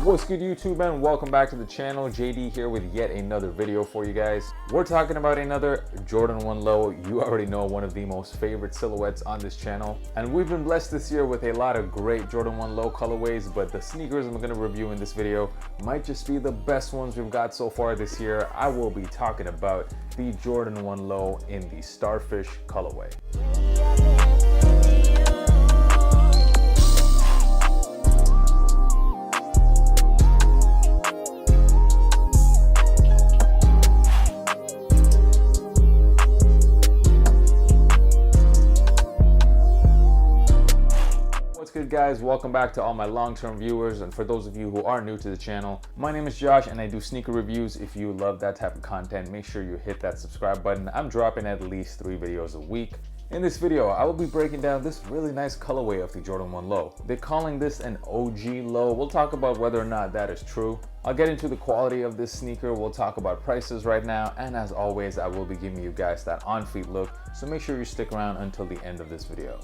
What's good YouTube, and welcome back to the channel. JD here with yet another video for you guys. We're talking about another Jordan 1 Low. You already know, one of the most favorite silhouettes on this channel. And we've been blessed this year with a lot of great Jordan 1 Low colorways, but the sneakers I'm going to review in this video might just be the best ones we've got so far this year. I will be talking about the Jordan 1 Low in the Starfish colorway. Good guys, welcome back to all my long-term viewers, and for those of you who are new to the channel, my name is Josh and I do sneaker reviews. If you love that type of content, make sure you hit that subscribe button. I'm dropping at least 3 videos a week. In this video, I will be breaking down this really nice colorway of the Jordan 1 Low. They're calling this an OG Low. We'll talk about whether or not that is true. I'll get into the quality of this sneaker. We'll talk about prices right now, and as always, I will be giving you guys that on-feet look, so make sure you stick around until the end of this video.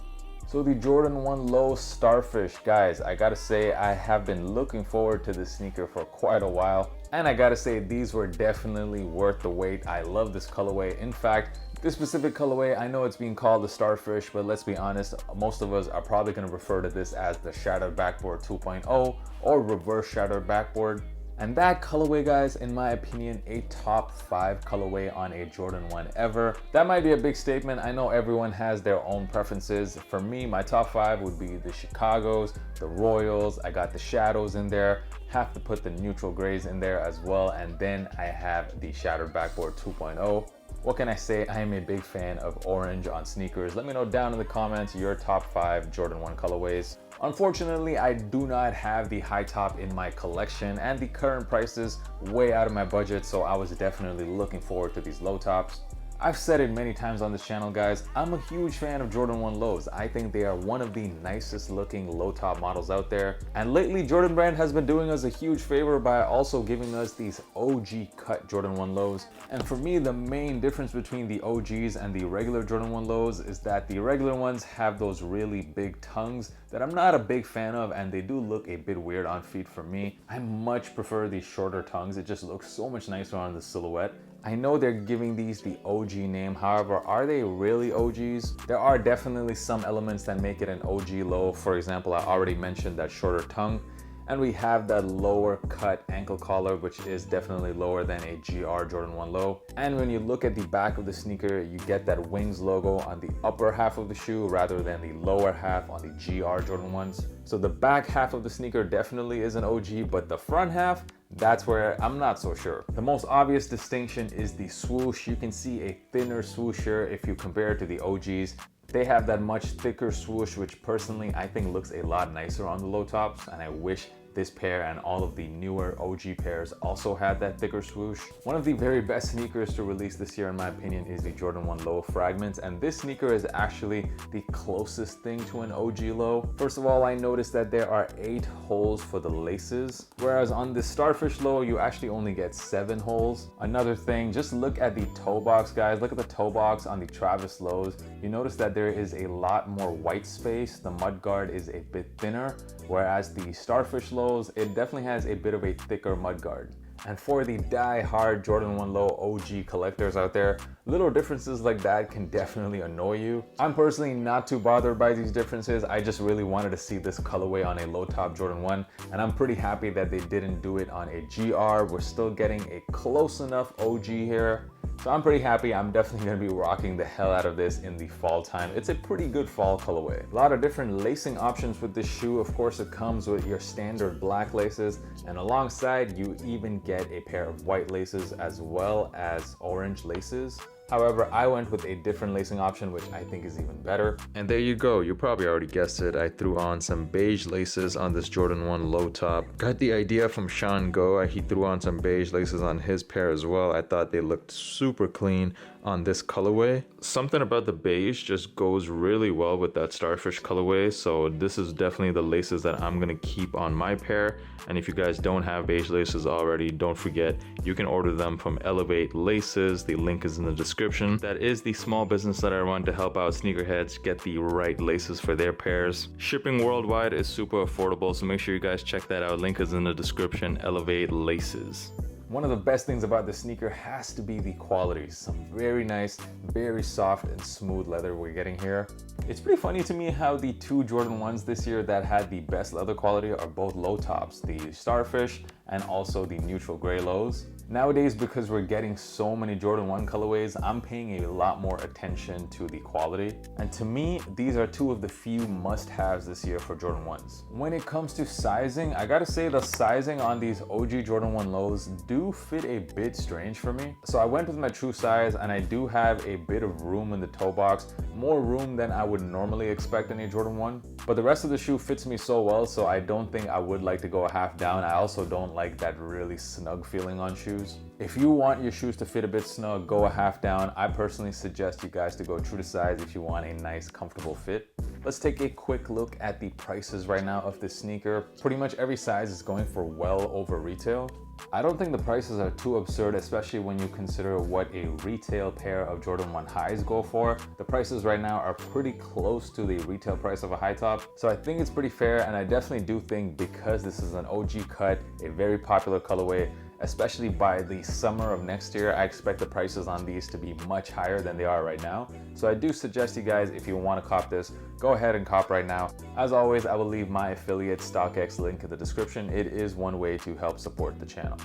So the Jordan 1 Low Starfish, guys, I gotta say I have been looking forward to this sneaker for quite a while, and I gotta say these were definitely worth the wait. I love this colorway. In fact, this specific colorway, I know it's being called the Starfish, but let's be honest, most of us are probably gonna refer to this as the Shattered Backboard 2.0 or Reverse Shattered Backboard. And that colorway, guys, in my opinion, a top 5 colorway on a Jordan 1 ever. That might be a big statement. I know everyone has their own preferences. For me, my top 5 would be the Chicagos, the Royals. I got the Shadows in there. Have to put the neutral grays in there as well. And then I have the Shattered Backboard 2.0. What can I say? I am a big fan of orange on sneakers. Let me know down in the comments your top 5 Jordan 1 colorways. Unfortunately, I do not have the high top in my collection, and the current price is way out of my budget, so I was definitely looking forward to these low tops. I've said it many times on this channel, guys, I'm a huge fan of Jordan 1 Lows. I think they are one of the nicest looking low top models out there. And lately, Jordan Brand has been doing us a huge favor by also giving us these OG cut Jordan 1 Lows. And for me, the main difference between the OGs and the regular Jordan 1 Lows is that the regular ones have those really big tongues that I'm not a big fan of, and they do look a bit weird on feet for me. I much prefer these shorter tongues. It just looks so much nicer on the silhouette. I know they're giving these the OG name, however, are they really OGs? There are definitely some elements that make it an OG low. For example, I already mentioned that shorter tongue, and we have that lower cut ankle collar, which is definitely lower than a GR Jordan 1 Low. And when you look at the back of the sneaker, you get that Wings logo on the upper half of the shoe rather than the lower half on the GR Jordan 1s. So the back half of the sneaker definitely is an OG, but the front half, that's where I'm not so sure. The most obvious distinction is the swoosh. You can see a thinner swoosh here if you compare it to the OGs. They have that much thicker swoosh, which personally I think looks a lot nicer on the low tops, and I wish this pair and all of the newer OG pairs also had that thicker swoosh. One of the very best sneakers to release this year, in my opinion, is the Jordan 1 Low Fragments, and this sneaker is actually the closest thing to an OG Low. First of all, I noticed that there are 8 holes for the laces, whereas on the Starfish Low, you actually only get 7 holes. Another thing, just look at the toe box, guys. Look at the toe box on the Travis Lows. You notice that there is a lot more white space. The mudguard is a bit thinner, whereas the Starfish Low, it definitely has a bit of a thicker mudguard. And for the die-hard Jordan 1 Low OG collectors out there, little differences like that can definitely annoy you. I'm personally not too bothered by these differences. I just really wanted to see this colorway on a low top Jordan 1, and I'm pretty happy that they didn't do it on a GR. We're still getting a close enough OG here. So I'm pretty happy. I'm definitely going to be rocking the hell out of this in the fall time. It's a pretty good fall colorway. A lot of different lacing options with this shoe. Of course, it comes with your standard black laces, and alongside you even get a pair of white laces as well as orange laces. However, I went with a different lacing option, which I think is even better. And there you go. You probably already guessed it. I threw on some beige laces on this Jordan 1 low top. Got the idea from Sean Go. He threw on some beige laces on his pair as well. I thought they looked super clean. on this colorway. Something about the beige just goes really well with that Starfish colorway, so this is definitely the laces that I'm gonna keep on my pair. And if you guys don't have beige laces already, don't forget you can order them from Elevate Laces. The link is in the description. That is the small business that I run to help out sneakerheads get the right laces for their pairs. Shipping worldwide is super affordable, so make sure you guys check that out. Link is in the description. Elevate Laces. One of the best things about this sneaker has to be the quality. Some very nice, very soft and smooth leather we're getting here. It's pretty funny to me how the two Jordan 1s this year that had the best leather quality are both low tops, the Starfish and also the neutral gray lows. Nowadays, because we're getting so many Jordan 1 colorways, I'm paying a lot more attention to the quality. And to me, these are two of the few must-haves this year for Jordan 1s. When it comes to sizing, I gotta say the sizing on these OG Jordan 1 lows do fit a bit strange for me. So I went with my true size, and I do have a bit of room in the toe box, more room than I would normally expect in a Jordan 1. But the rest of the shoe fits me so well, so I don't think I would like to go a half down. I also don't like that really snug feeling on shoes. If you want your shoes to fit a bit snug, go a half down. I personally suggest you guys to go true to size if you want a nice, comfortable fit. Let's take a quick look at the prices right now of this sneaker. Pretty much every size is going for well over retail. I don't think the prices are too absurd, especially when you consider what a retail pair of Jordan 1 highs go for. The prices right now are pretty close to the retail price of a high top. So I think it's pretty fair, and I definitely do think because this is an OG cut, a very popular colorway, especially by the summer of next year, I expect the prices on these to be much higher than they are right now. So I do suggest you guys, if you want to cop this, go ahead and cop right now. As always, I will leave my affiliate StockX link in the description. It is one way to help support the channel.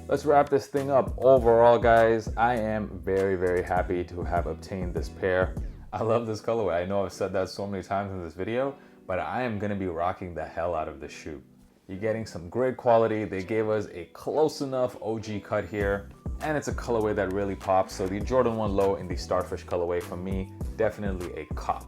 Let's wrap this thing up. Overall, guys, I am very, very happy to have obtained this pair. I love this colorway. I know I've said that so many times in this video, but I am gonna be rocking the hell out of this shoe. You're getting some great quality. They gave us a close enough OG cut here, and it's a colorway that really pops. So the Jordan 1 low in the Starfish colorway, for me, definitely a cop.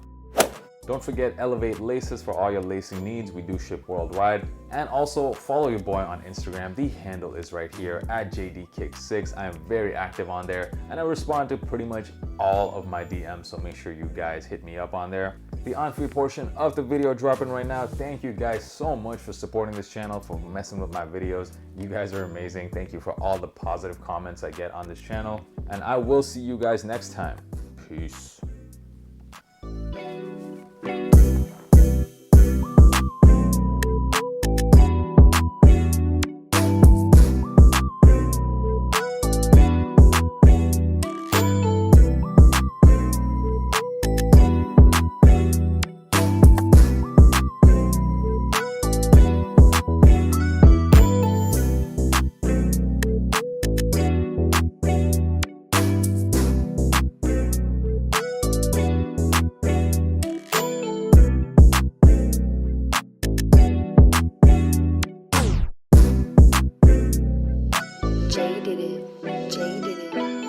Don't forget Elevate Laces for all your lacing needs. We do ship worldwide. And also follow your boy on Instagram. The handle is right here at JDKick6. I am very active on there, and I respond to pretty much all of my DMs, so make sure you guys hit me up on there. The on-free portion of the video dropping right now. Thank you guys so much for supporting this channel, for messing with my videos. You guys are amazing. Thank you for all the positive comments I get on this channel, and I will see you guys next time. Peace. Jay did it.